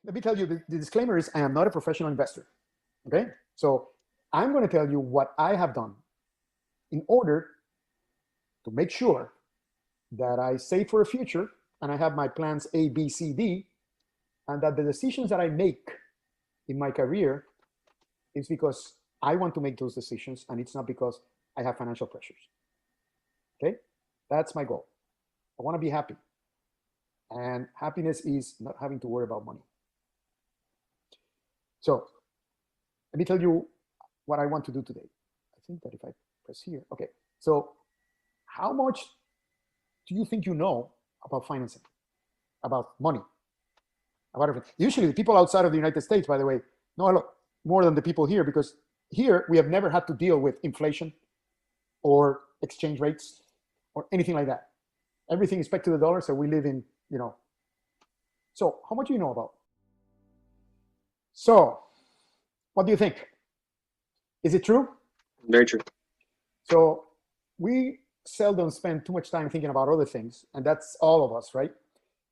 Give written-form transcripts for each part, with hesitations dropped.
let me tell you, the disclaimer is I am not a professional investor. Okay, so I'm going to tell you what I have done in order to make sure that I save for a future and I have my plans A, B, C, D, and that the decisions that I make in my career is because I want to make those decisions and it's not because I have financial pressures. Okay, that's my goal. I want to be happy, and happiness is not having to worry about money. So let me tell you what I want to do today. I think that if I press here, okay. So how much do you think you know about financing, about money, about everything? Usually the people outside of the United States, by the way, know a lot more than the people here, because here we have never had to deal with inflation or exchange rates or anything like that. Everything is pegged to the dollar, so we live in, you know. So how much do you know about? So what do you think? Is it true? Very true. So we seldom spend too much time thinking about other things, and that's all of us, right?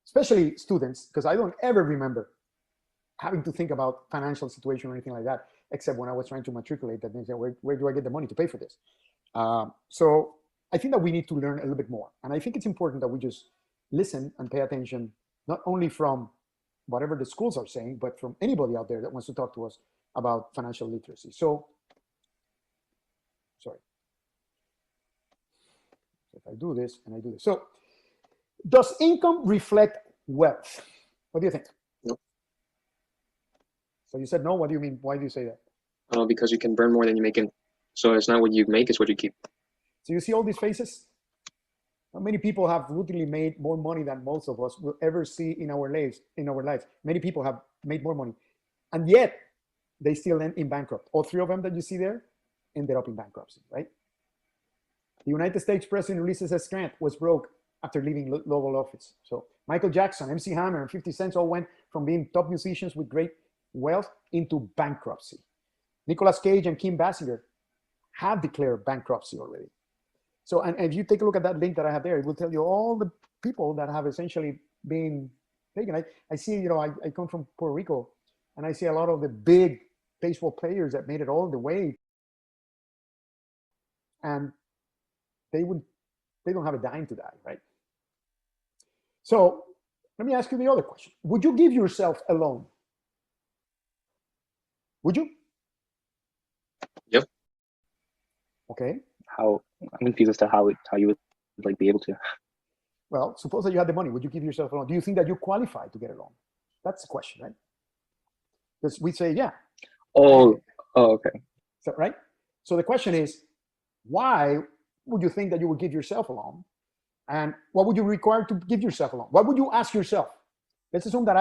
Especially students, because I don't ever remember having to think about financial situation or anything like that, except when I was trying to matriculate. That means, where do I get the money to pay for this? So I think that we need to learn a little bit more, and I think it's important that we just listen and pay attention, not only from whatever the schools are saying, but from anybody out there that wants to talk to us about financial literacy. So, sorry. So if I do this and I do this. So does income reflect wealth? What do you think? No. So you said no. What do you mean? Why do you say that? Because you can burn more than you make in. So it's not what you make, it's what you keep. So you see all these faces? How many people have routinely made more money than most of us will ever see in our lives? Many people have made more money, and yet they still end in bankrupt. All three of them that you see there ended up in bankruptcy, right? The United States President Ulysses S. Grant was broke after leaving Oval Office. So Michael Jackson, MC Hammer, and 50 Cent all went from being top musicians with great wealth into bankruptcy. Nicolas Cage and Kim Basinger have declared bankruptcy already. So, and if you take a look at that link that I have there, it will tell you all the people that have essentially been taken. I see, you know, I come from Puerto Rico, and I see a lot of the big baseball players that made it all the way, and they don't have a dime to die, right? So let me ask you the other question. Would you give yourself a loan? Would you? Yep. Okay. How, I'm confused as to how you would like be able to. Well, suppose that you had the money. Would you give yourself a loan? Do you think that you qualify to get a loan? That's the question, right? Because we say, yeah. Oh, okay. So, right? So the question is, why would you think that you would give yourself a loan? And what would you require to give yourself a loan? What would you ask yourself? Let's assume that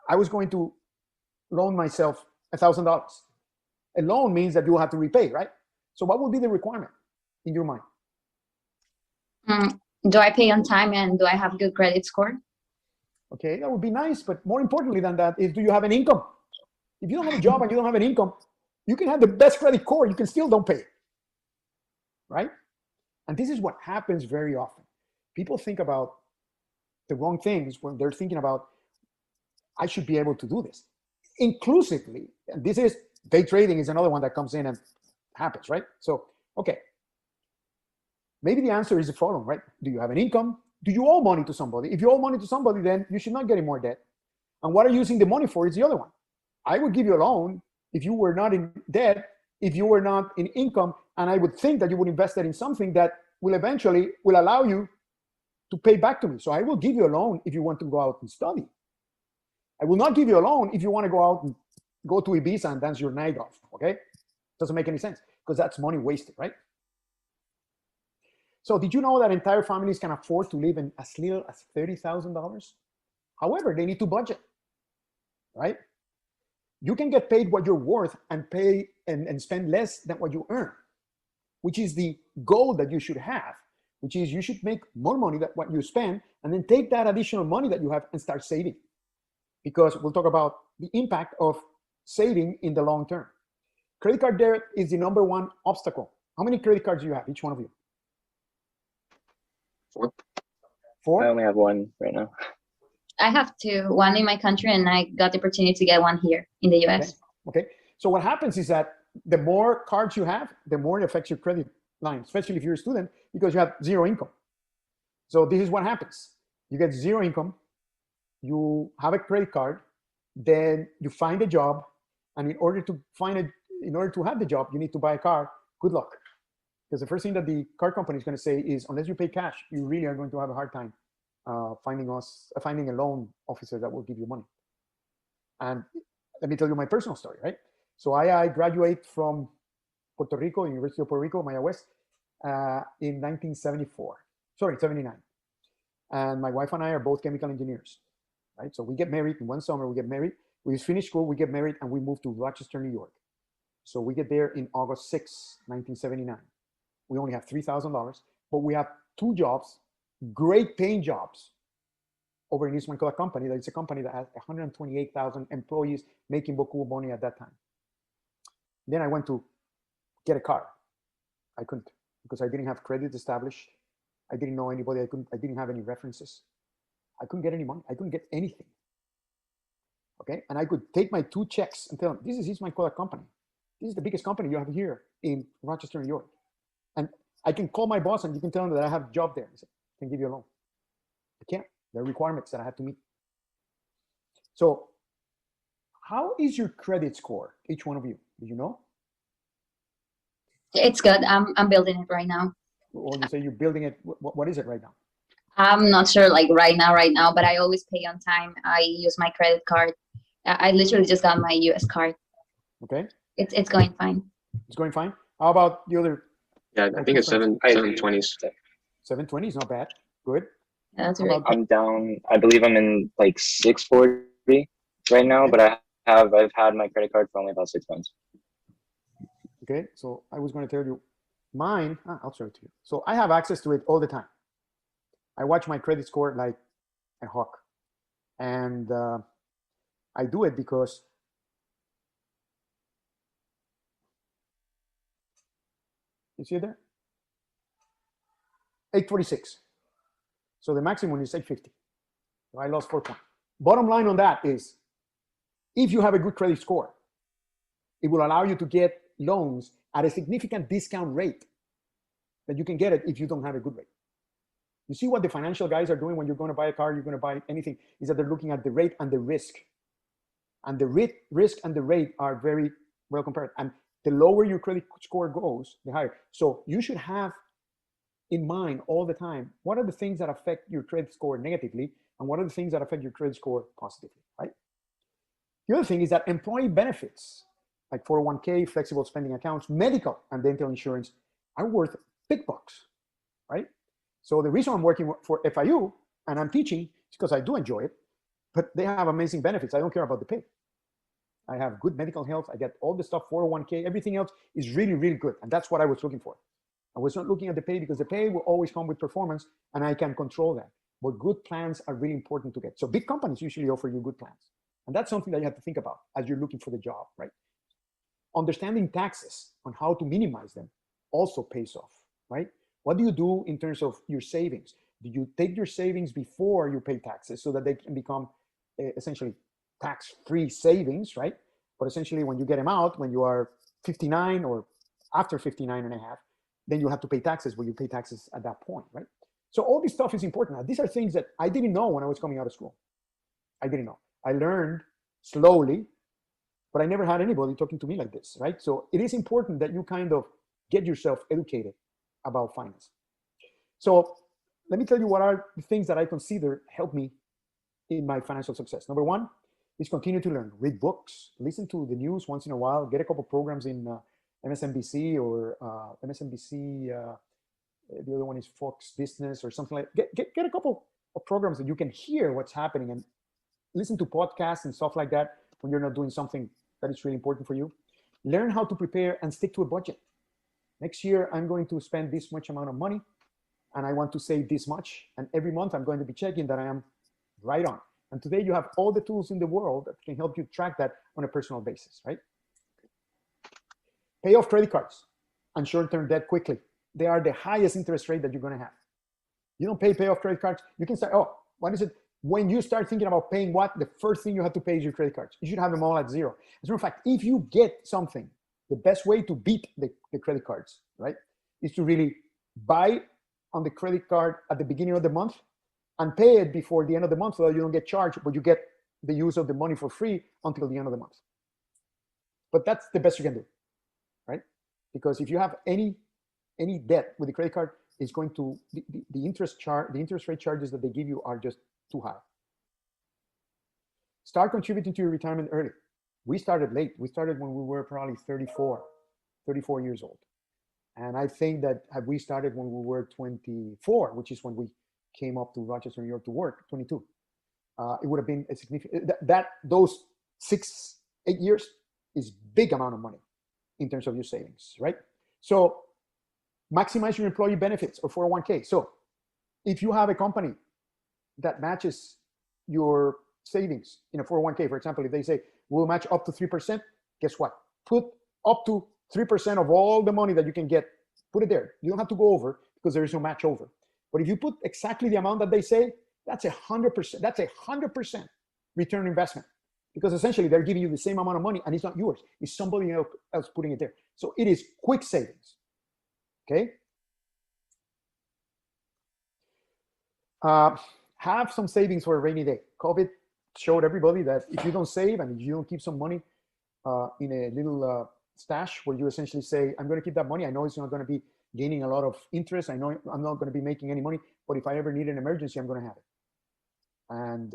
I was going to loan myself $1,000. A loan means that you will have to repay, right? So what would be the requirement in your mind? Do I pay on time, and do I have good credit score? Okay, that would be nice, but more importantly than that is, do you have an income? If you don't have a job and you don't have an income, you can have the best credit score, you can still don't pay, right? And this is what happens very often. People think about the wrong things when they're thinking about, I should be able to do this. Inclusively, and this is, day trading is another one that comes in and happens, right? So, okay. Maybe the answer is the following, right? Do you have an income? Do you owe money to somebody? If you owe money to somebody, then you should not get any more debt. And what are you using the money for is the other one. I would give you a loan if you were not in debt, if you were not in income, and I would think that you would invest that in something that will eventually will allow you to pay back to me. So I will give you a loan if you want to go out and study. I will not give you a loan if you want to go out and go to Ibiza and dance your night off, okay? Doesn't make any sense, because that's money wasted, right? So did you know that entire families can afford to live in as little as $30,000? However, they need to budget, right? You can get paid what you're worth and pay and spend less than what you earn, which is the goal that you should have, which is you should make more money than what you spend, and then take that additional money that you have and start saving. Because we'll talk about the impact of saving in the long term. Credit card debt is the #1 obstacle. How many credit cards do you have, each one of you? 4. 4? I only have one right now. I have two, one in my country, and I got the opportunity to get one here in the US. Okay. So what happens is that the more cards you have, the more it affects your credit line, especially if you're a student, because you have zero income. So this is what happens. You get zero income, you have a credit card, then you find a job, and in order to have the job, you need to buy a car. Good luck. Because the first thing that the car company is going to say is, unless you pay cash, you really are going to have a hard time finding a loan officer that will give you money. And let me tell you my personal story, right? So I graduate from Puerto Rico, University of Puerto Rico, Maya West, in 79. And my wife and I are both chemical engineers, right? So we get married in one summer, we finish school, we get married, and we move to Rochester, New York. So we get there in August 6, 1979. We only have $3,000, but we have two jobs, great paying jobs, over in Eastman Kodak company. That is a company that has 128,000 employees making beaucoup money at that time. Then I went to get a car. I couldn't, because I didn't have credit established. I didn't know anybody. I didn't have any references. I couldn't get any money. I couldn't get anything. Okay, and I could take my two checks and tell them, this is Eastman Kodak company. This is the biggest company you have here in Rochester, New York. And I can call my boss and you can tell them that I have a job there. I can give you a loan. I can't. There are requirements that I have to meet. So how is your credit score, each one of you? Do you know? It's good. I'm building it right now. Or you say you're building it. What is it right now? I'm not sure like right now, but I always pay on time. I use my credit card. I literally just got my US card. Okay. It's going fine. It's going fine. How about the other? Yeah, I think it's 720s. 720 is not bad. Good. Yeah, that's How right. about- I'm down. I believe I'm in like 640 right now, but I've had my credit card for only about 6 months. Okay, so I was going to tell you mine. I'll show it to you. So I have access to it all the time. I watch my credit score like a hawk. And I do it because you see it there? 846. So the maximum is 850. So I lost 4 points. Bottom line on that is, if you have a good credit score, it will allow you to get loans at a significant discount rate that you can get it if you don't have a good rate. You see what the financial guys are doing when you're going to buy a car, you're going to buy anything, is that they're looking at the rate and the risk. And the risk and the rate are very well compared. And the lower your credit score goes, the higher. So you should have in mind all the time, what are the things that affect your credit score negatively, and what are the things that affect your credit score positively, right? The other thing is that employee benefits, like 401k, flexible spending accounts, medical and dental insurance, are worth big bucks, right? So the reason I'm working for FIU and I'm teaching is because I do enjoy it, but they have amazing benefits. I don't care about the pay. I have good medical health. I get all the stuff, 401k, everything else is really, really good. And that's what I was looking for. I was not looking at the pay because the pay will always come with performance and I can control that. But good plans are really important to get. So big companies usually offer you good plans. And that's something that you have to think about as you're looking for the job, right? Understanding taxes on how to minimize them also pays off, right? What do you do in terms of your savings? Do you take your savings before you pay taxes so that they can become essentially tax-free savings, right? But essentially when you get them out, when you are 59 or after 59 and a half, then you have to pay taxes when you pay taxes at that point, right? So all this stuff is important. Now, these are things that I didn't know when I was coming out of school. I didn't know. I learned slowly, but I never had anybody talking to me like this, right? So it is important that you kind of get yourself educated about finance. So let me tell you what are the things that I consider help me in my financial success. Number one is continue to learn, read books, listen to the news once in a while, get a couple programs in MSNBC or MSNBC, the other one is Fox Business or something like that. Get a couple of programs that you can hear what's happening and listen to podcasts and stuff like that when you're not doing something that is really important for you. Learn how to prepare and stick to a budget. Next year, I'm going to spend this much amount of money and I want to save this much. And every month I'm going to be checking that I am right on. And today you have all the tools in the world that can help you track that on a personal basis, right? Pay off credit cards and short-term debt quickly. They are the highest interest rate that you're going to have. You don't pay off credit cards. You can say, oh, what is it? when you start thinking about paying what, the first thing you have to pay is your credit cards. You should have them all at zero. As a matter of fact, if you get something, the best way to beat the credit cards, right, is to really buy on the credit card at the beginning of the month and pay it before the end of the month so that you don't get charged, but you get the use of the money for free until the end of the month. But that's the best you can do, right? Because if you have any debt with the credit card, it's going to the interest rate charges that they give you are just too high. Start contributing to your retirement early. We started late. We started when we were probably 34 years old. And I think that had we started when we were 24, which is when we came up to Rochester, New York to work, 22, it would have been a significant, those 6-8 years is big amount of money in terms of your savings, right? So maximize your employee benefits or 401k. So if you have a company that matches your savings in a 401k, for example, if they say we'll match up to 3%, guess what? Put up to 3% of all the money that you can get, put it there. You don't have to go over because there is no match over. But if you put exactly the amount that they say, that's 100%. That's 100% return investment, because essentially they're giving you the same amount of money and it's not yours. It's somebody else putting it there. So it is quick savings. Okay. Have some savings for a rainy day. COVID showed everybody that if you don't save and if you don't keep some money in a little stash where you essentially say, I'm going to keep that money. I know it's not going to be gaining a lot of interest. I know I'm not going to be making any money, but if I ever need an emergency, I'm going to have it. And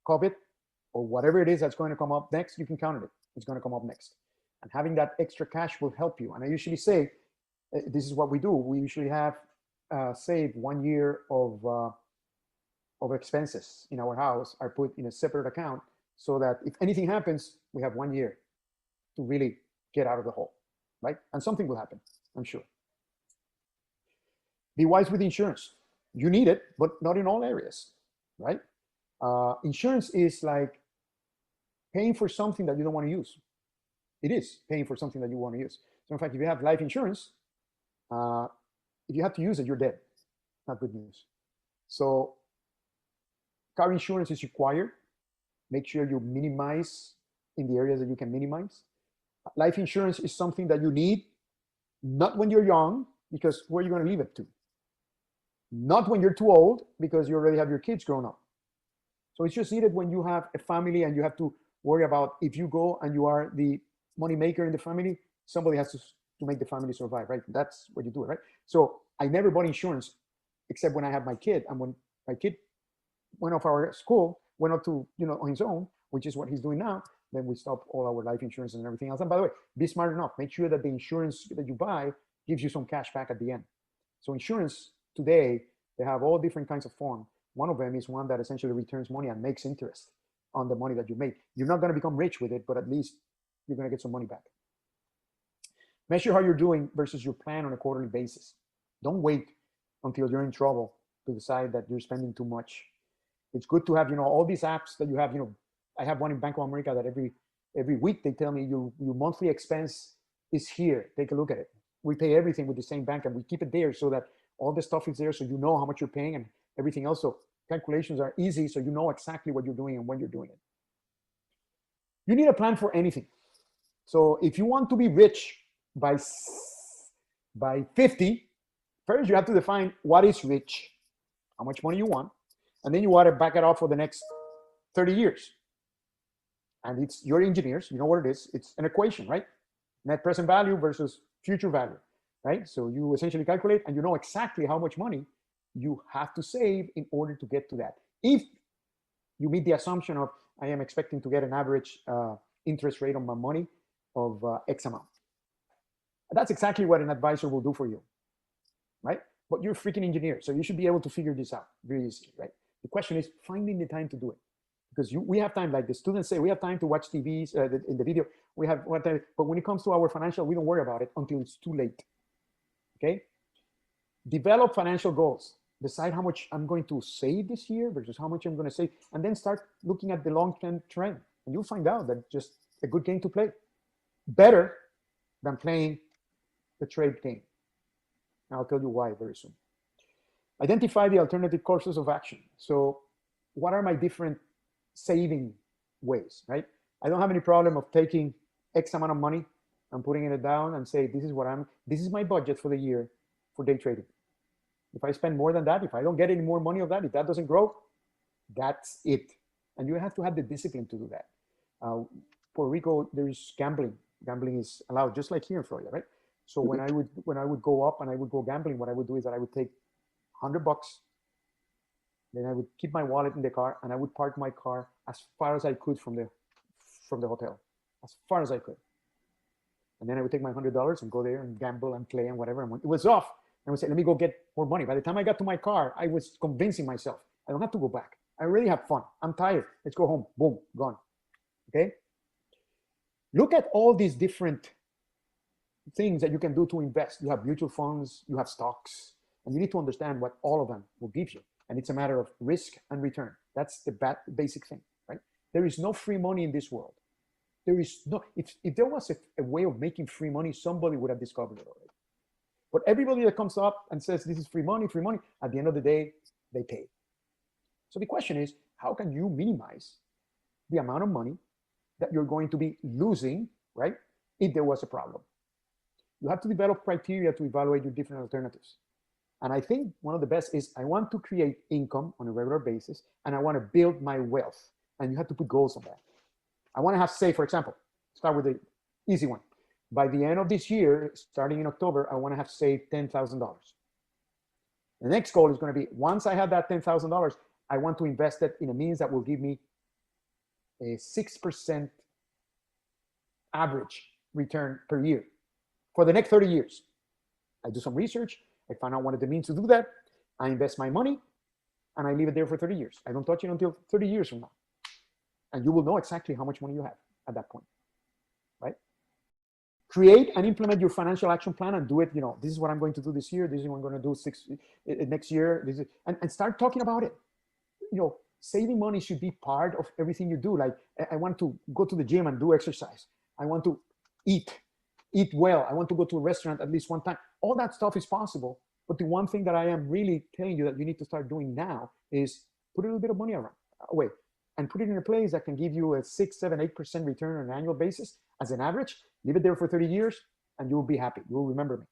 COVID or whatever it is that's going to come up next, you can count on it. It's going to come up next. And having that extra cash will help you. And I usually say, this is what we do. We usually have saved 1 year of expenses in our house are put in a separate account so that if anything happens, we have 1 year to really get out of the hole, right? And something will happen, I'm sure. Be wise with insurance. You need it, but not in all areas, right? Insurance is like paying for something that you don't want to use. It is paying for something that you want to use. So in fact, if you have life insurance, if you have to use it, you're dead. Not good news. So car insurance is required. Make sure you minimize in the areas that you can minimize. Life insurance is something that you need, not when you're young, because where are you going to leave it to? Not when you're too old, because you already have your kids grown up. So it's just needed when you have a family and you have to worry about if you go and you are the money maker in the family, somebody has to make the family survive, right? That's what you do, right? So I never bought insurance except when I had my kid. And when my kid went off our school, went up to, on his own, which is what he's doing now, then we stop all our life insurance and everything else. And by the way, be smart enough. Make sure that the insurance that you buy gives you some cash back at the end. So insurance today, they have all different kinds of form. One of them is one that essentially returns money and makes interest on the money that you make. You're not going to become rich with it, but at least you're going to get some money back. Measure how you're doing versus your plan on a quarterly basis. Don't wait until you're in trouble to decide that you're spending too much. It's good to have, all these apps that you have. I have one in Bank of America that every week they tell me your monthly expense is here. Take a look at it. We pay everything with the same bank and we keep it there so that all the stuff is there so you know how much you're paying and everything else. So calculations are easy so you know exactly what you're doing and when you're doing it. You need a plan for anything. So if you want to be rich by 50, first you have to define what is rich, how much money you want, and then you want to back it off for the next 30 years. And you're engineers, you know what it is. It's an equation, right? Net present value versus future value, right? So you essentially calculate and you know exactly how much money you have to save in order to get to that. If you meet the assumption of, I am expecting to get an average interest rate on my money of X amount. That's exactly what an advisor will do for you, right? But you're a freaking engineer, so you should be able to figure this out very easily, right? The question is finding the time to do it. Because we have time, like the students say, we have time to watch TVs in the video. We have time, but when it comes to our financial, we don't worry about it until it's too late. Okay? Develop financial goals. Decide how much I'm going to save this year versus how much I'm going to save, and then start looking at the long-term trend. And you'll find out that it's just a good game to play. Better than playing the trade game. And I'll tell you why very soon. Identify the alternative courses of action. So what are my different saving ways, right? I don't have any problem of taking X amount of money and putting it down and say, this is my budget for the year for day trading. If I spend more than that, if I don't get any more money of that, if that doesn't grow, that's it. And you have to have the discipline to do that. Puerto Rico, there's gambling. Gambling is allowed, just like here in Florida, right? So when I would go up and I would go gambling, what I would do is that I would take $100, then I would keep my wallet in the car, and I would park my car as far as I could from the hotel, as far as I could. And then I would take my $100 and go there and gamble and play and whatever. And when it was off, I would say, let me go get more money. By the time I got to my car, I was convincing myself, I don't have to go back. I really have fun. I'm tired. Let's go home. Boom, gone. Okay? Look at all these different things that you can do to invest. You have mutual funds, you have stocks, and you need to understand what all of them will give you. And it's a matter of risk and return. That's the basic thing, right? There is no free money in this world. There is no, if there was a way of making free money, somebody would have discovered it already. But everybody that comes up and says this is free money, at the end of the day, they pay. So the question is, how can you minimize the amount of money that you're going to be losing, right, if there was a problem? You have to develop criteria to evaluate your different alternatives. And I think one of the best is I want to create income on a regular basis, and I want to build my wealth. And you have to put goals on that. I want to have, say, for example, start with the easy one. By the end of this year, starting in October, I want to have saved $10,000. The next goal is going to be, once I have that $10,000, I want to invest it in a means that will give me a 6% average return per year for the next 30 years. I do some research. I find out what are the means to do that. I invest my money, and I leave it there for 30 years. I don't touch it until 30 years from now. And you will know exactly how much money you have at that point, right? Create and implement your financial action plan and do it. You know, this is what I'm going to do this year. This is what I'm going to do next year. And start talking about it. You know, saving money should be part of everything you do. Like, I want to go to the gym and do exercise. I want to eat well. I want to go to a restaurant at least one time. All that stuff is possible. But the one thing that I am really telling you that you need to start doing now is put a little bit of money away and put it in a place that can give you a 6, 7, 8% return on an annual basis as an average. Leave it there for 30 years and you will be happy. You will remember me.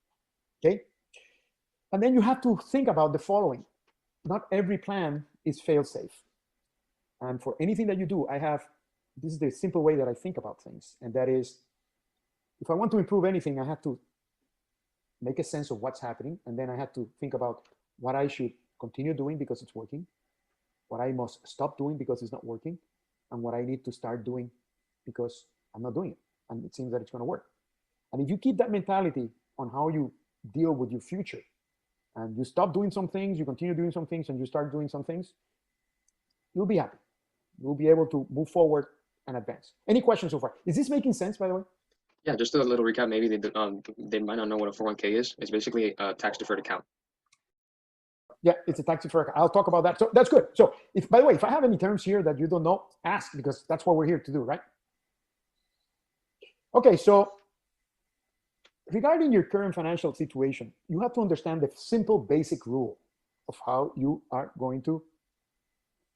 Okay? And then you have to think about the following. Not every plan is fail-safe. And for anything that you do, this is the simple way that I think about things. And that is, if I want to improve anything, I have to make a sense of what's happening. And then I have to think about what I should continue doing because it's working, what I must stop doing because it's not working, and what I need to start doing because I'm not doing it. And it seems that it's going to work. And if you keep that mentality on how you deal with your future, and you stop doing some things, you continue doing some things, and you start doing some things, you'll be happy. You'll be able to move forward and advance. Any questions so far? Is this making sense, by the way? Yeah, just a little recap. Maybe they might not know what a 401k is. It's basically a tax-deferred account. Yeah, it's a tax deferred account. I'll talk about that. So that's good. So by the way, if I have any terms here that you don't know, ask, because that's what we're here to do, right? Okay, so regarding your current financial situation, you have to understand the simple basic rule of how you are going to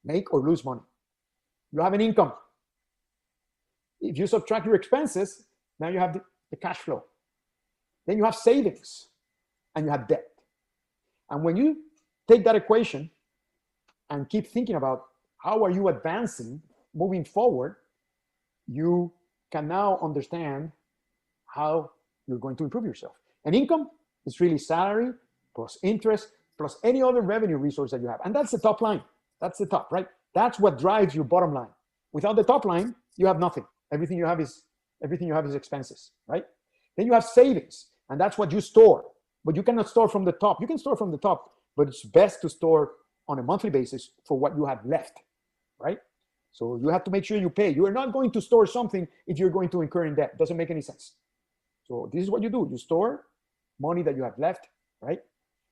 make or lose money. You have an income. If you subtract your expenses, now you have the cash flow. Then you have savings and you have debt. And when you take that equation and keep thinking about how are you advancing, moving forward, you can now understand how you're going to improve yourself. And income is really salary plus interest plus any other revenue resource that you have. And that's the top line. That's the top, right? That's what drives your bottom line. Without the top line, you have nothing. Everything you have is expenses, right? Then you have savings, and that's what you store. But you cannot store from the top. You can store from the top, but it's best to store on a monthly basis for what you have left, right? So you have to make sure you pay. You are not going to store something if you're going to incur in debt. Doesn't make any sense. So this is what you do. You store money that you have left, right?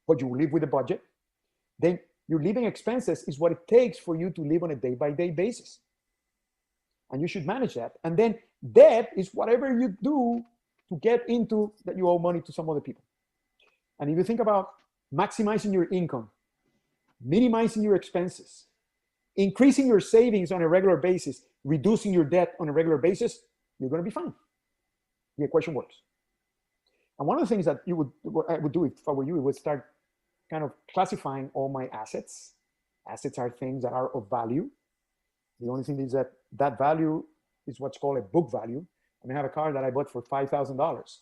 But you live with a budget. Then your living expenses is what it takes for you to live on a day-by-day basis. And you should manage that. And then debt is whatever you do to get into that you owe money to some other people. And if you think about maximizing your income, minimizing your expenses, increasing your savings on a regular basis, reducing your debt on a regular basis, you're going to be fine. The equation works. And one of the things that what I would do if I were you, would start kind of classifying all my assets. Assets are things that are of value. The only thing is that that value is what's called a book value. I may have a car that I bought for $5,000.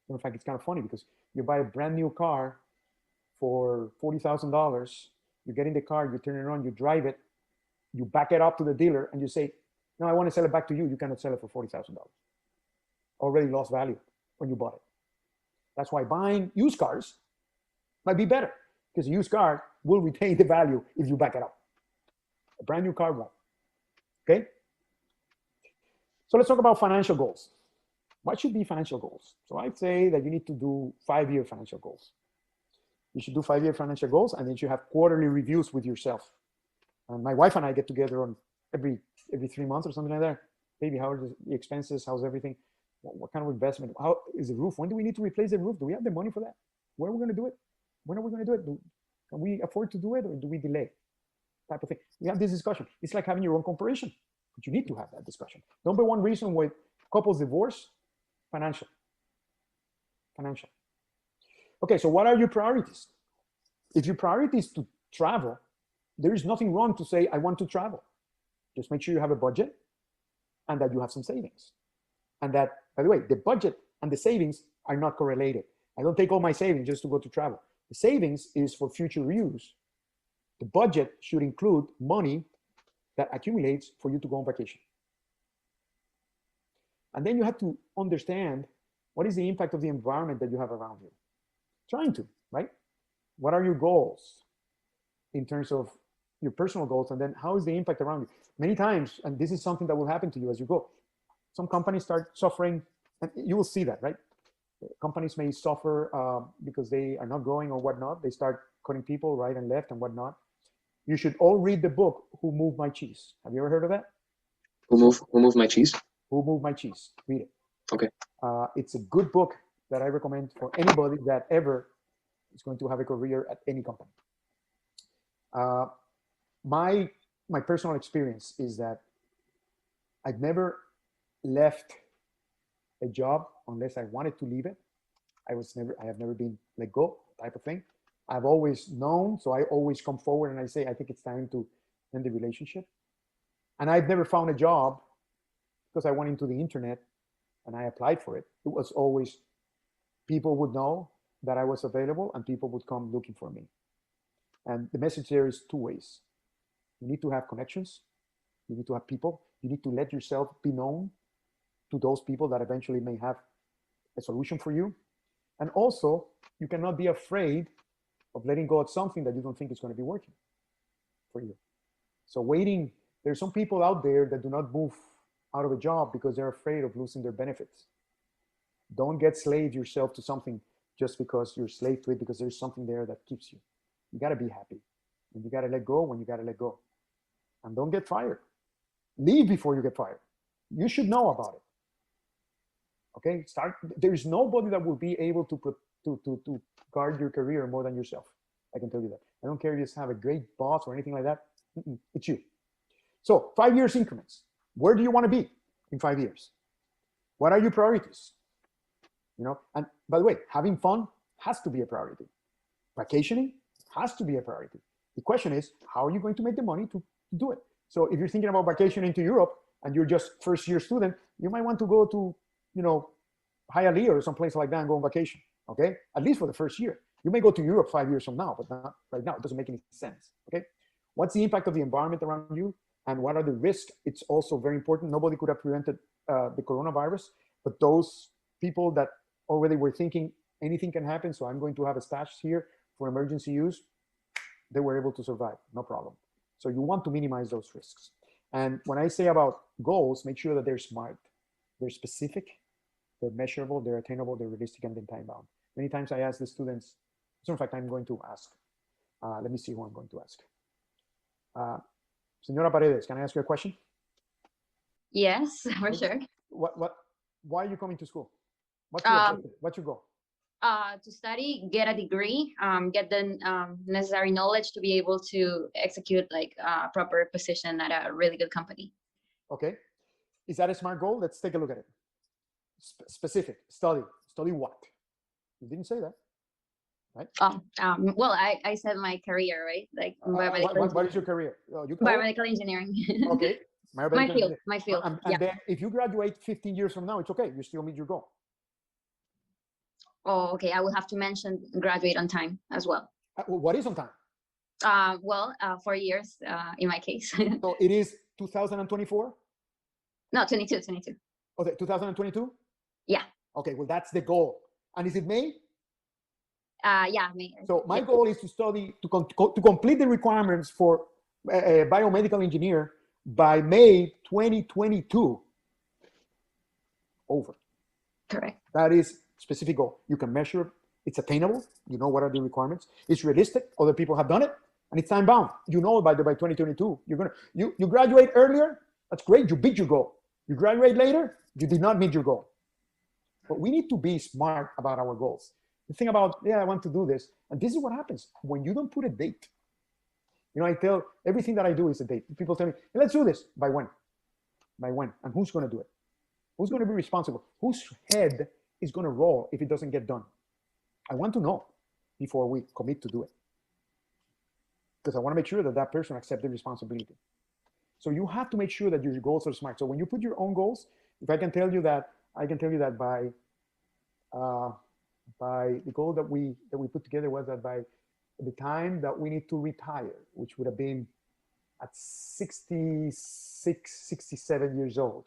In fact, it's kind of funny because you buy a brand new car for $40,000. You get in the car, you turn it on, you drive it, you back it up to the dealer, and you say, "No, I want to sell it back to you. You cannot sell it for $40,000. Already lost value when you bought it." That's why buying used cars might be better, because a used car will retain the value if you back it up. A brand new car won't. Okay? So let's talk about financial goals. What should be financial goals? So I'd say that you need to do 5-year financial goals. You should do 5-year financial goals, and then you have quarterly reviews with yourself. And my wife and I get together on every 3 months or something like that. Baby, how are the expenses? How's everything? What kind of investment? How is the roof? When do we need to replace the roof? Do we have the money for that? Where are we going to do it? When are we going to do it? Can we afford to do it, or do we delay? Type of thing. We have this discussion. It's like having your own corporation, but you need to have that discussion. Number one reason why couples divorce: financial. Financial. Okay, so what are your priorities? If your priority is to travel, there is nothing wrong to say, "I want to travel." Just make sure you have a budget and that you have some savings. And that, by the way, the budget and the savings are not correlated. I don't take all my savings just to go to travel. The savings is for future use. The budget should include money that accumulates for you to go on vacation. And then you have to understand what is the impact of the environment that you have around you. Trying to, right? What are your goals in terms of your personal goals? And then how is the impact around you? Many times, and this is something that will happen to you as you go, some companies start suffering, and you will see that, right? Companies may suffer because they are not growing or whatnot. They start cutting people right and left and whatnot. You should all read the book, Who Moved My Cheese. Have you ever heard of that? Who moved my cheese? Who Moved My Cheese? Read it. Okay. It's a good book that I recommend for anybody that ever is going to have a career at any company. My personal experience is that I've never left a job unless I wanted to leave it. I have never been let go, type of thing. I've always known, so I always come forward and I say, I think it's time to end the relationship. And I've never found a job because I went into the internet and I applied for it. It was always people would know that I was available and people would come looking for me. And the message there is 2 ways. You need to have connections. You need to have people. You need to let yourself be known to those people that eventually may have a solution for you. And also, you cannot be afraid of letting go of something that you don't think is going to be working for you. So waiting, there's some people out there that do not move out of a job because they're afraid of losing their benefits. Don't get slave yourself to something just because you're slave to it, because there's something there that keeps you. You got to be happy. And you got to let go when you got to let go. And don't get fired. Leave before you get fired. You should know about it. Okay, there is nobody that will be able to guard your career more than yourself. I can tell you that. I don't care if you just have a great boss or anything like that. It's you. So 5 years increments. Where do you want to be in 5 years? What are your priorities? And by the way, having fun has to be a priority. Vacationing has to be a priority. The question is, how are you going to make the money to do it? So if you're thinking about vacationing to Europe and you're just first-year student, you might want to go to Hialeah or someplace like that and go on vacation, okay? At least for the first year. You may go to Europe 5 years from now, but not right now. It doesn't make any sense, okay? What's the impact of the environment around you, and what are the risks? It's also very important. Nobody could have prevented the coronavirus, but those people that already were thinking anything can happen, so I'm going to have a stash here for emergency use, they were able to survive, no problem. So you want to minimize those risks. And when I say about goals, make sure that they're smart, they're specific, they're measurable, they're attainable, they're realistic, and then time-bound. Many times I ask the students, so in fact, I'm going to ask. Let me see who I'm going to ask. Senora Paredes, can I ask you a question? Yes, for sure. Why are you coming to school? What's your objective? What's your goal? To study, get a degree, get the necessary knowledge to be able to execute like a proper position at a really good company. Okay. Is that a smart goal? Let's take a look at it. Specific, study. Study what? You didn't say that, right? Well, I said my career, right? Like What is your career? You call it? biomedical engineering. Okay. My field, my field. And Yeah. then if you graduate 15 years from now, it's okay. You still meet your goal. Oh, okay. I will have to mention graduate on time as well. What is on time? 4 years in my case. So it is 2024? No, 22. Okay, 2022? Yeah. Okay, well, that's the goal. And is it May? Yeah, me. So my yeah. goal is to study, to complete the requirements for a biomedical engineer by May 2022. Over. Correct. That is specific goal. You can measure it. It's attainable. You know what are the requirements. It's realistic. Other people have done it, and it's time bound. You know by 2022. You graduate earlier. That's great. You beat your goal. You graduate later. You did not meet your goal. But we need to be smart about our goals. The thing about, I want to do this, and this is what happens when you don't put a date. I tell everything that I do is a date. People tell me, hey, let's do this. By when? By when? And who's going to do it? Who's going to be responsible? Whose head is going to roll if it doesn't get done? I want to know before we commit to do it. Because I want to make sure that that person accepts the responsibility. So you have to make sure that your goals are smart. So when you put your own goals, if I can tell you that, by the goal that we put together was that by the time that we need to retire, which would have been at 66, 67 years old,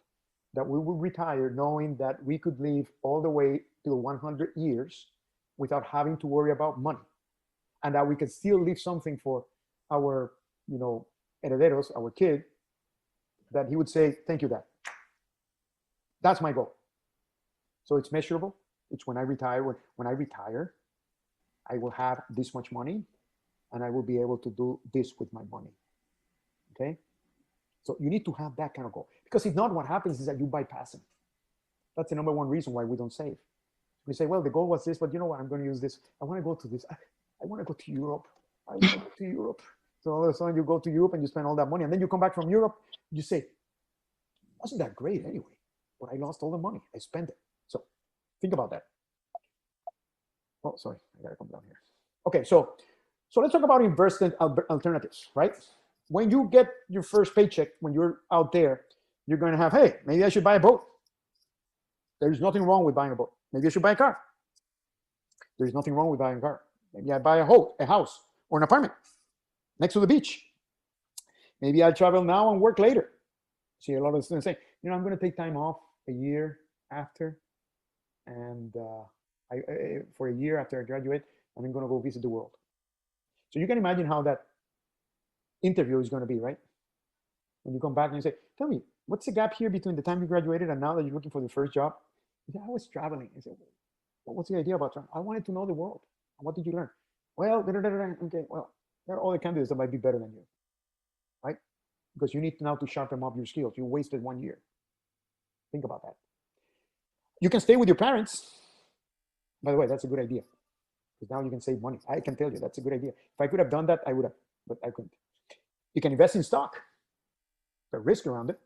that we would retire knowing that we could live all the way to 100 years without having to worry about money, and that we could still leave something for our, herederos, our kid, that he would say, thank you, Dad. That's my goal. So it's measurable. It's when I retire. When I retire, I will have this much money, and I will be able to do this with my money. Okay? So you need to have that kind of goal. Because if not, what happens is that you bypass it. That's the number one reason why we don't save. We say, well, the goal was this, but you know what? I'm going to use this. I want to go to this. I want to go to Europe. I want to go to Europe. So all of a sudden you go to Europe and you spend all that money. And then you come back from Europe, you say, wasn't that great anyway? But I lost all the money. I spent it. So think about that. Oh, sorry. I got to come down here. Okay, so let's talk about investment alternatives, right? When you get your first paycheck, when you're out there, you're going to have, hey, maybe I should buy a boat. There's nothing wrong with buying a boat. Maybe I should buy a car. There's nothing wrong with buying a car. Maybe I buy a house or an apartment next to the beach. Maybe I travel now and work later. See a lot of students say, I'm going to take time off a year after, and for a year after I graduate, and I'm going to go visit the world. So you can imagine how that interview is going to be, right? When you come back and you say, tell me, what's the gap here between the time you graduated and now that you're looking for the first job? You say, I was traveling. I said, what was the idea about traveling? I wanted to know the world. And what did you learn? Well, okay, well, there are other candidates that might be better than you, right? Because you need now to sharpen up your skills. You wasted 1 year. Think about that. You can stay with your parents. By the way, that's a good idea. Because now you can save money. I can tell you, that's a good idea. If I could have done that, I would have, but I couldn't. You can invest in stock. There's risk around it.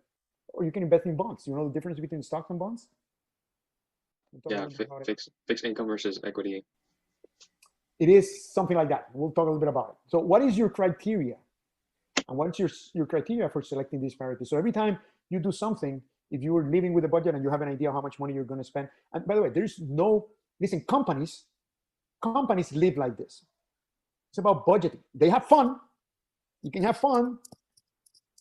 Or you can invest in bonds. You know the difference between stocks and bonds? Yeah, fixed income versus equity. It is something like that. We'll talk a little bit about it. So what is your criteria? And what is your criteria for selecting these priorities? So every time you do something, if you are living with a budget and you have an idea how much money you're going to spend, and by the way, listen, companies live like this. It's about budgeting. They have fun. You can have fun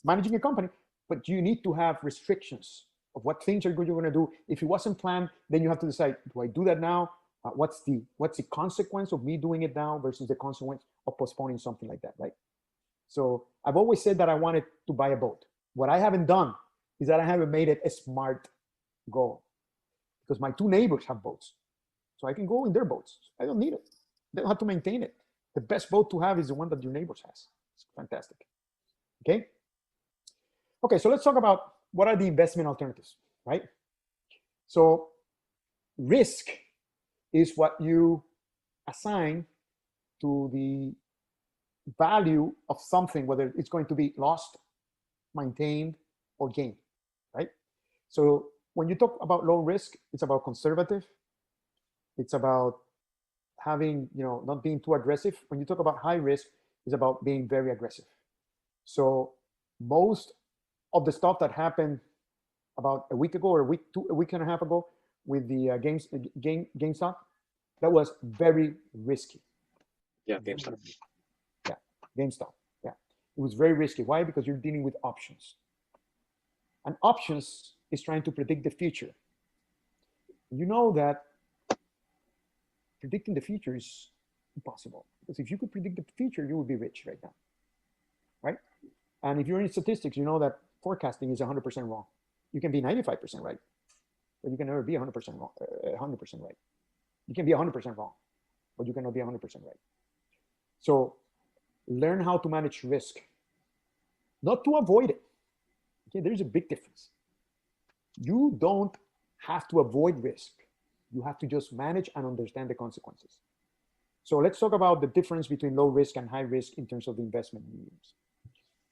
managing a company, but you need to have restrictions of what things you're going to do. If it wasn't planned, then you have to decide, do I do that now? What's the consequence of me doing it now versus the consequence of postponing something like that, right? So I've always said that I wanted to buy a boat. What I haven't done is that I haven't made it a SMART goal, because my two neighbors have boats. So I can go in their boats. I don't need it. They don't have to maintain it. The best boat to have is the one that your neighbors has. It's fantastic. Okay? Okay, so let's talk about what are the investment alternatives, right? So risk is what you assign to the value of something, whether it's going to be lost, maintained, or gained, right? So when you talk about low risk, it's about conservative. It's about having, not being too aggressive. When you talk about high risk, it's about being very aggressive. So most of the stuff that happened about a week ago or a week and a half ago with the GameStop, that was very risky. Yeah, GameStop. Yeah, GameStop. Yeah, it was very risky. Why? Because you're dealing with options. And options is trying to predict the future. You know that predicting the future is impossible, because if you could predict the future, you would be rich right now, right? And if you're in statistics, you know that forecasting is 100% wrong. You can be 95% right, but you can never be 100% wrong. 100% right. You can be 100% wrong, but you cannot be 100% right. So learn how to manage risk, not to avoid it. Okay, there's a big difference. You don't have to avoid risk. You have to just manage and understand the consequences. So let's talk about the difference between low risk and high risk in terms of the investment mediums.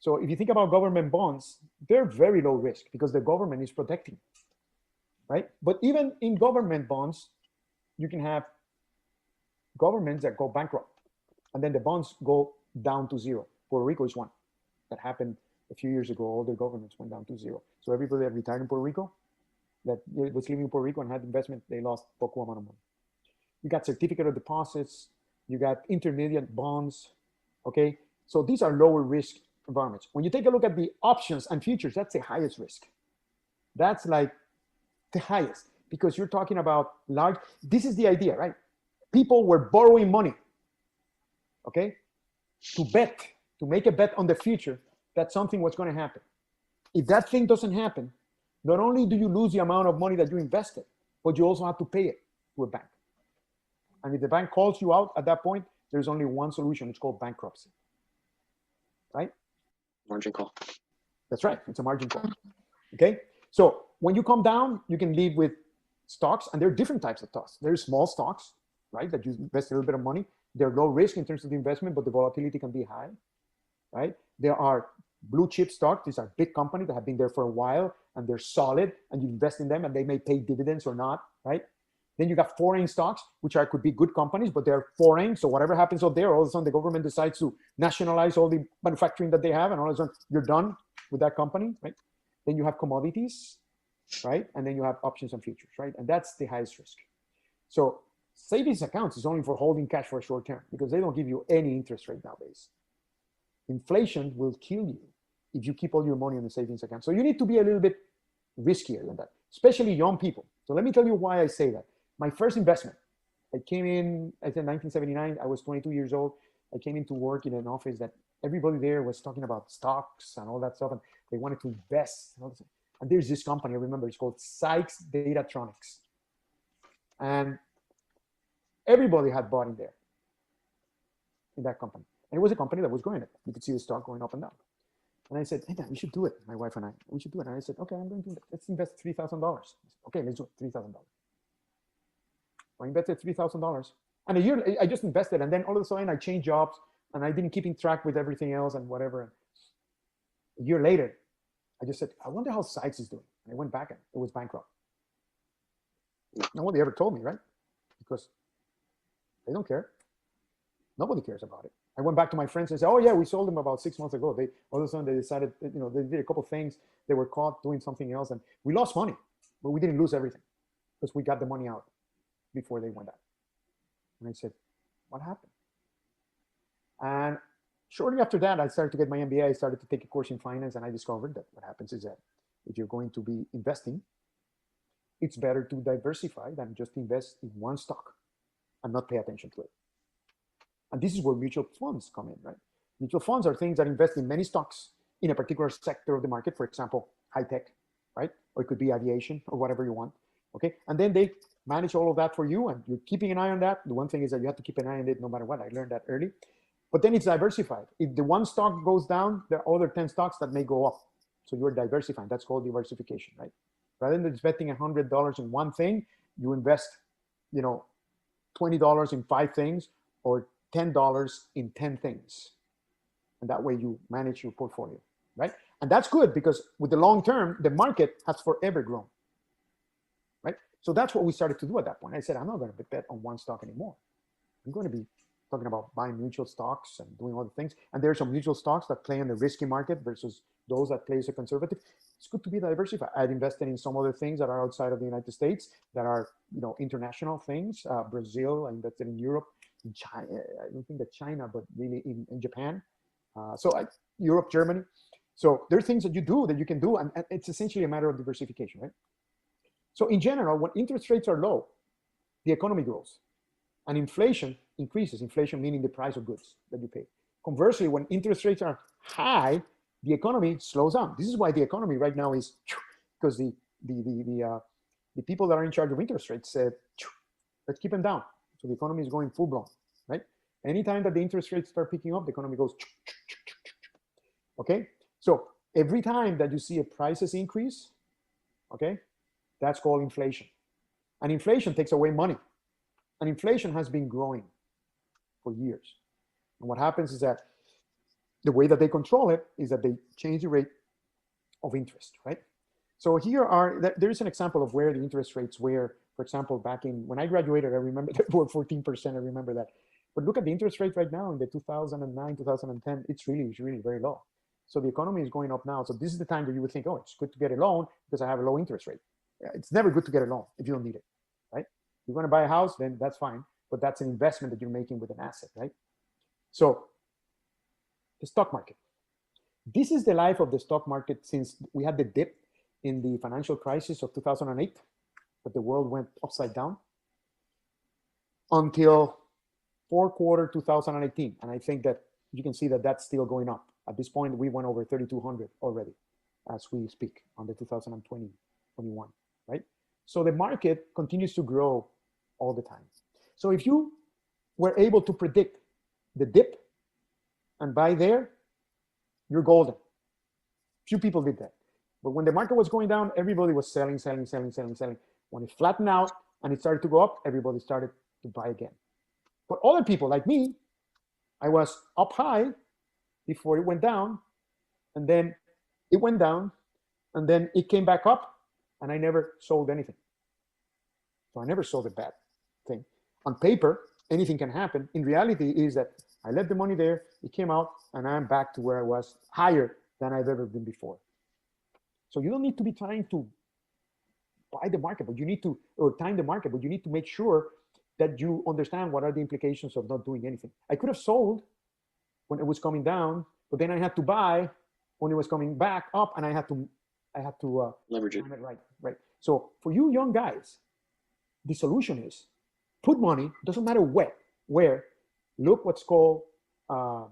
So if you think about government bonds, they're very low risk because the government is protecting, right? But even in government bonds, you can have governments that go bankrupt, and then the bonds go down to zero. Puerto Rico is one. That happened a few years ago. All the governments went down to zero. So everybody that retired in Puerto Rico, that was living in Puerto Rico and had investment, they lost poco amount of money. You got certificate of deposits, you got intermediate bonds, okay? So these are lower risk environments. When you take a look at the options and futures, that's the highest risk. That's like the highest, because you're talking about large, this is the idea, right? People were borrowing money, okay? To bet, to make a bet on the future that something was going to happen. If that thing doesn't happen, not only do you lose the amount of money that you invested, but you also have to pay it to a bank. And if the bank calls you out at that point, there's only one solution. It's called bankruptcy, right? Margin call. That's right. It's a margin call. Okay. So when you come down, you can leave with stocks, and there are different types of stocks. There's small stocks, right? That you invest a little bit of money. They're low risk in terms of the investment, but the volatility can be high, right? There are blue chip stocks. These are big companies that have been there for a while and they're solid, and you invest in them and they may pay dividends or not, right? Then you got foreign stocks, which could be good companies, but they're foreign. So whatever happens out there, all of a sudden the government decides to nationalize all the manufacturing that they have, and all of a sudden you're done with that company, right? Then you have commodities, right? And then you have options and futures, right? And that's the highest risk. So savings accounts is only for holding cash for a short term, because they don't give you any interest rate nowadays. Inflation will kill you if you keep all your money in the savings account. So you need to be a little bit riskier than that, especially young people. So let me tell you why I say that. My first investment, I came in, I said 1979, I was 22 years old. I came into work in an office that everybody there was talking about stocks and all that stuff, and they wanted to invest. And there's this company, I remember, it's called Sykes Datatronics. And everybody had bought in there, in that company. And it was a company that was growing it. You could see the stock going up and down. And I said, hey, Dad, we should do it. My wife and I, we should do it. And I said, okay, I'm going to do it. Let's invest $3,000. Okay, let's do it, $3,000. I invested $3,000. And a year, I just invested. And then all of a sudden I changed jobs and I didn't keep in track with everything else and whatever. A year later, I just said, I wonder how Sykes is doing. And I went back and it was bankrupt. Nobody ever told me, right? Because they don't care. Nobody cares about it. I went back to my friends and said, oh yeah, we sold them about 6 months ago. They all of a sudden they decided, they did a couple of things. They were caught doing something else, and we lost money, but we didn't lose everything because we got the money out before they went out. And I said, what happened? And shortly after that, I started to get my MBA. I started to take a course in finance, and I discovered that what happens is that if you're going to be investing, it's better to diversify than just invest in one stock and not pay attention to it. And this is where mutual funds come in, right? Mutual funds are things that invest in many stocks in a particular sector of the market, for example, high tech, right? Or it could be aviation or whatever you want, okay? And then they manage all of that for you, and you're keeping an eye on that. The one thing is that you have to keep an eye on it no matter what. I learned that early. But then it's diversified. If the one stock goes down, there are other 10 stocks that may go up. So you're diversifying. That's called diversification, right? Rather than investing $100 in one thing, you invest, $20 in 5 things or $10 in 10 things. And that way you manage your portfolio, right? And that's good because with the long term, the market has forever grown, right? So that's what we started to do at that point. I said, I'm not going to bet on one stock anymore. I'm going to be talking about buying mutual stocks and doing other things. And there are some mutual stocks that play in the risky market versus those that play as a conservative. It's good to be diversified. I've invested in some other things that are outside of the United States that are, international things. Brazil, I invested in Europe, in China. I don't think that China, but really in Japan. Europe, Germany. So there are things that you do that you can do, and it's essentially a matter of diversification, right? So in general, when interest rates are low, the economy grows. And inflation increases, inflation meaning the price of goods that you pay. Conversely, when interest rates are high, the economy slows down. This is why the economy right now is, because the people that are in charge of interest rates said, let's keep them down. So the economy is going full blown, right? Anytime that the interest rates start picking up, the economy goes, okay? So every time that you see a prices increase, okay, that's called inflation. And inflation takes away money. And inflation has been growing for years. And what happens is that the way that they control it is that they change the rate of interest, right? So there is an example of where the interest rates were, for example, back in, when I graduated, I remember they were 14%, I remember that. But look at the interest rate right now in the 2009, 2010, it's really very low. So the economy is going up now. So this is the time that you would think, oh, it's good to get a loan because I have a low interest rate. It's never good to get a loan if you don't need it, right? You're going to buy a house, then that's fine. But that's an investment that you're making with an asset, right? So the stock market. This is the life of the stock market since we had the dip in the financial crisis of 2008, but the world went upside down until fourth quarter 2018. And I think that you can see that that's still going up. At this point, we went over 3,200 already as we speak on the 2020-21, right? So the market continues to grow all the time. So if you were able to predict the dip and buy there, you're golden. Few people did that. But when the market was going down, everybody was selling. When it flattened out and it started to go up, everybody started to buy again. But other people like me, I was up high before it went down, and then it went down, and then it came back up, and I never sold anything. So I never sold a bad thing. On paper, anything can happen. In reality is that I left the money there, it came out, and I'm back to where I was, higher than I've ever been before. So you don't need to be trying to buy the market, but you need to, or time the market, but you need to make sure that you understand what are the implications of not doing anything. I could have sold when it was coming down, but then I had to buy when it was coming back up, and I had to leverage it. Right. So for you young guys, the solution is put money, doesn't matter where, look what's called, I'll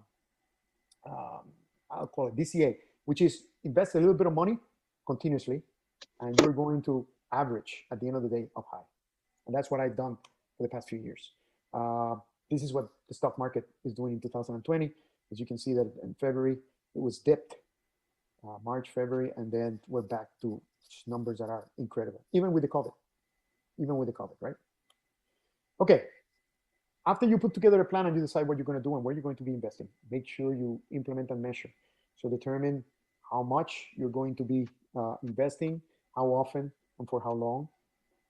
call it DCA, which is invest a little bit of money continuously, and you're going to average at the end of the day up high. And that's what I've done for the past few years. This is what the stock market is doing in 2020. As you can see that in February, it was dipped, March, February, and then we're back to numbers that are incredible, even with the COVID, right? Okay, after you put together a plan and you decide what you're going to do and where you're going to be investing, make sure you implement and measure. So determine how much you're going to be investing, how often, and for how long.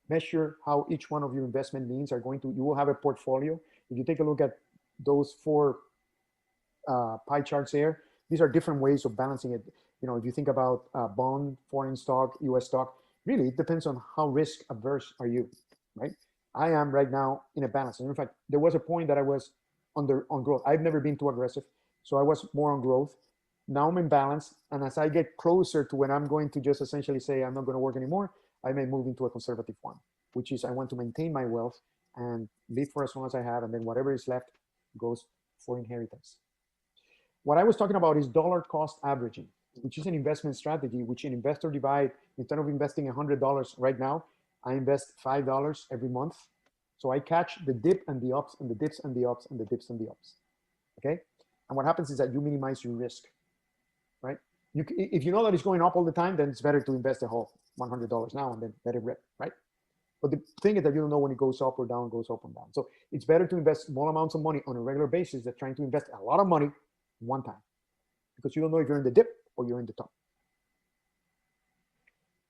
Measure how each one of your investment means are going to, you will have a portfolio. If you take a look at those 4 pie charts there, these are different ways of balancing it. If you think about bond, foreign stock, US stock, really it depends on how risk averse are you, right? I am right now in a balance. And in fact, there was a point that I was on growth. I've never been too aggressive, so I was more on growth. Now I'm in balance, and as I get closer to when I'm going to just essentially say I'm not going to work anymore, I may move into a conservative one, which is I want to maintain my wealth and live for as long as I have, and then whatever is left goes for inheritance. What I was talking about is dollar cost averaging, which is an investment strategy which an investor divide. Instead of investing $100 right now, I invest $5 every month. So I catch the dip and the ups and the dips and the ups and the dips and the ups. Okay? And what happens is that you minimize your risk, right? If you know that it's going up all the time, then it's better to invest the whole $100 now and then let it rip, right? But the thing is that you don't know when it goes up or down, goes up or down. So it's better to invest small amounts of money on a regular basis than trying to invest a lot of money one time, because you don't know if you're in the dip or you're in the top.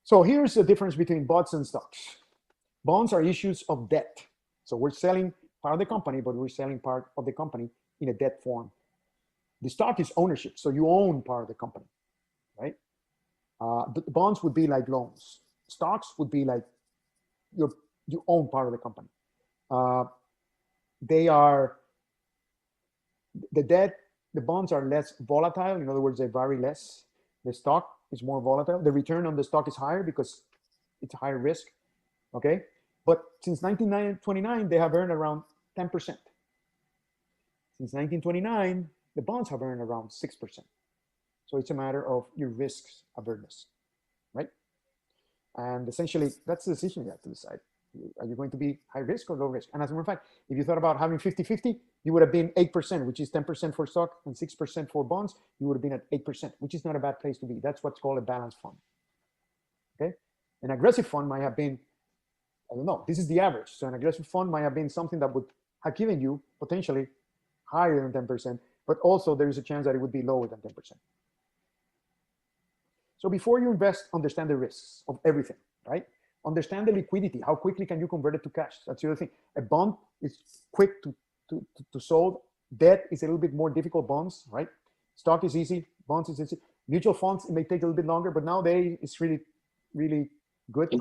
So here's the difference between bonds and stocks. Bonds are issues of debt. So we're selling part of the company, but we're selling part of the company in a debt form. The stock is ownership, so you own part of the company, right? The bonds would be like loans. Stocks would be like you own part of the company. They are, the debt, the bonds are less volatile. In other words, they vary less. The stock is more volatile. The return on the stock is higher because it's a higher risk, okay? But since 1929, they have earned around 10%. Since 1929, the bonds have earned around 6%. So it's a matter of your risks averseness, right? And essentially, that's the decision you have to decide. Are you going to be high risk or low risk? And as a matter of fact, if you thought about having 50-50, you would have been 8%, which is 10% for stock and 6% for bonds. You would have been at 8%, which is not a bad place to be. That's what's called a balanced fund, okay? An aggressive fund might have been, I don't know, this is the average. So an aggressive fund might have been something that would have given you potentially higher than 10%, but also there is a chance that it would be lower than 10%. So before you invest, understand the risks of everything, right? Understand the liquidity. How quickly can you convert it to cash? That's the other thing. A bond is quick to sold. Debt is a little bit more difficult. Bonds, right? Stock is easy. Bonds is easy. Mutual funds, it may take a little bit longer, but nowadays it's really, really good.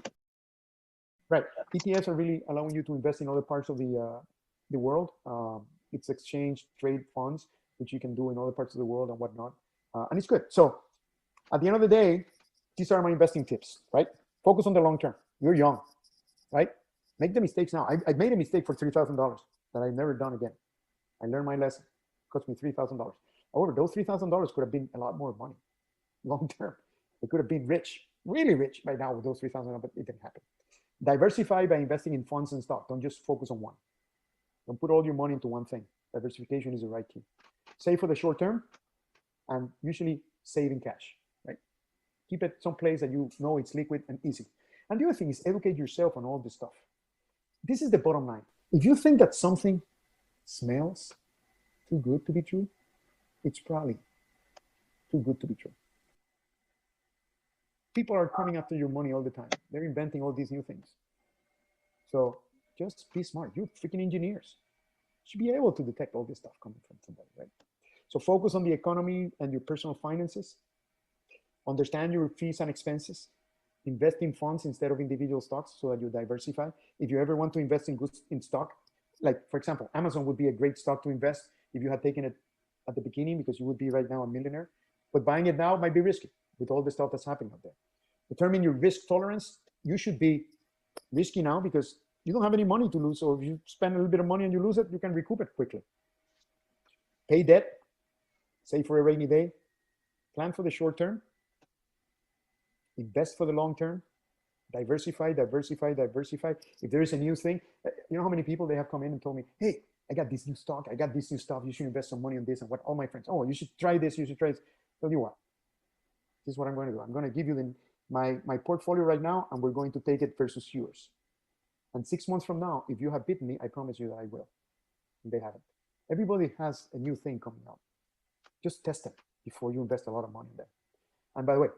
Right. ETFs are really allowing you to invest in other parts of the world. It's exchange trade funds, which you can do in other parts of the world and whatnot. And it's good. So at the end of the day, these are my investing tips, right? Focus on the long term. You're young, right? Make the mistakes now. I made a mistake for $3,000 that I've never done again. I learned my lesson. It cost me $3,000. However, those $3,000 could have been a lot more money long term. They could have been rich, really rich by now with those $3,000, but it didn't happen. Diversify by investing in funds and stock. Don't just focus on one. Don't put all your money into one thing. Diversification is the right key. Save for the short term and usually save in cash, right? Keep it someplace that you know it's liquid and easy. And the other thing is educate yourself on all this stuff. This is the bottom line. If you think that something smells too good to be true, it's probably too good to be true. People are coming after your money all the time. They're inventing all these new things. So just be smart. You're freaking engineers. You should be able to detect all this stuff coming from somebody, right? So focus on the economy and your personal finances. Understand your fees and expenses. Invest in funds instead of individual stocks so that you diversify. If you ever want to invest in goods in stock, like for example, Amazon would be a great stock to invest if you had taken it at the beginning, because you would be right now a millionaire. But buying it now might be risky with all the stuff that's happening out there. Determine your risk tolerance. You should be risky now because you don't have any money to lose. So if you spend a little bit of money and you lose it, you can recoup it quickly. Pay debt, save for a rainy day, plan for the short term, invest for the long term, diversify, diversify, diversify. If there is a new thing, you know how many people they have come in and told me, hey, I got this new stock, I got this new stuff, you should invest some money on this, and what all my friends, oh, you should try this, you should try this. Tell you what, this is what I'm going to do. I'm going to give you my portfolio right now, and we're going to take it versus yours. And 6 months from now, if you have beaten me, I promise you that I will. And they haven't. Everybody has a new thing coming out. Just test it before you invest a lot of money in them. And by the way,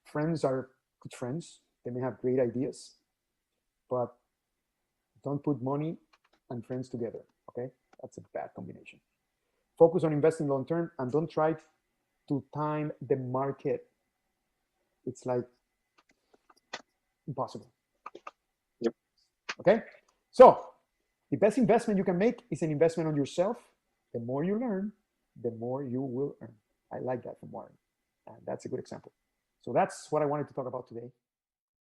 friends are good friends. They may have great ideas, but don't put money and friends together, okay? That's a bad combination. Focus on investing long term and don't try to time the market. It's like impossible. Yep. Okay? So the best investment you can make is an investment on yourself. The more you learn, the more you will earn. I like that from Warren. And that's a good example. So that's what I wanted to talk about today.